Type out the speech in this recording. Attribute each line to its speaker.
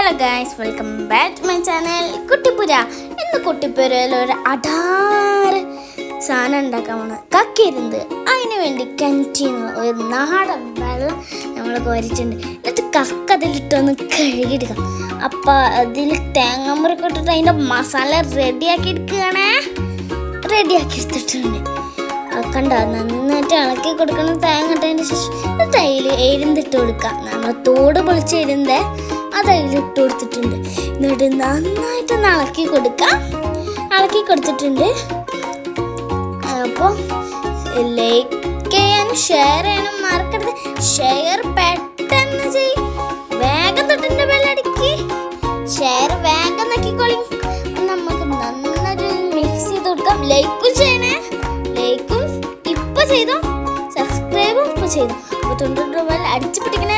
Speaker 1: Hello guys, welcome back to my channel Kuttippura. ഇന്ന് കുട്ടിപ്പുരയിൽ ഒരു അടാറ് സാധനം ഉണ്ടാക്കാൻ പോണ കക്കിരുന്നത്. അതിന് വേണ്ടി കിണറ്റിന്ന് ഒരു നാടൻ വെള്ളം നമ്മൾ കോരിച്ചിട്ടുണ്ട്. എന്നിട്ട് കക്ക അതിലിട്ടൊന്ന് കഴുകിയെടുക്കാം. അപ്പം അതിൽ തേങ്ങാമുറൊക്കെ ഇട്ടിട്ട് അതിൻ്റെ മസാല റെഡിയാക്കി എടുക്കുകയാണേ. റെഡിയാക്കി എടുത്തിട്ടുണ്ട്. കണ്ടോ, നന്നായിട്ട് ഇളക്കി കൊടുക്കണം. തേങ്ങ ഇട്ടതിന് ശേഷം അതിൽ എരുന്നിട്ട് കൊടുക്കാം. നമ്മൾ തോട് പൊളിച്ച് എരുന്നത് അത് അതിലിട്ട് കൊടുത്തിട്ടുണ്ട്. എന്നിട്ട് നന്നായിട്ടൊന്ന് ഇളക്കി കൊടുക്കാം. ഇളക്കി കൊടുത്തിട്ടുണ്ട്. അപ്പോൾ ലൈക്ക് ചെയ്യാനും ഷെയർ ചെയ്യാനും മറക്കരുത്. ഷെയർ പെട്ടെന്ന് ചെയ്യും. വേഗം തൊട്ടിൻ്റെ ബെല്ലടിക്ക്. ഷെയർ വേഗം നോക്കിക്കോളി. നമുക്ക് നന്നായിട്ട് മിക്സ് ചെയ്ത് കൊടുക്കാം. ലൈക്കും ചെയ്യണേ. ലൈക്കും ഇപ്പൊ ചെയ്തോ, സബ്സ്ക്രൈബും ഇപ്പൊ ചെയ്തോ. അപ്പോൾ തൊണ്ടിട്ട് ബെൽ അടിച്ചു പിടിക്കണേ.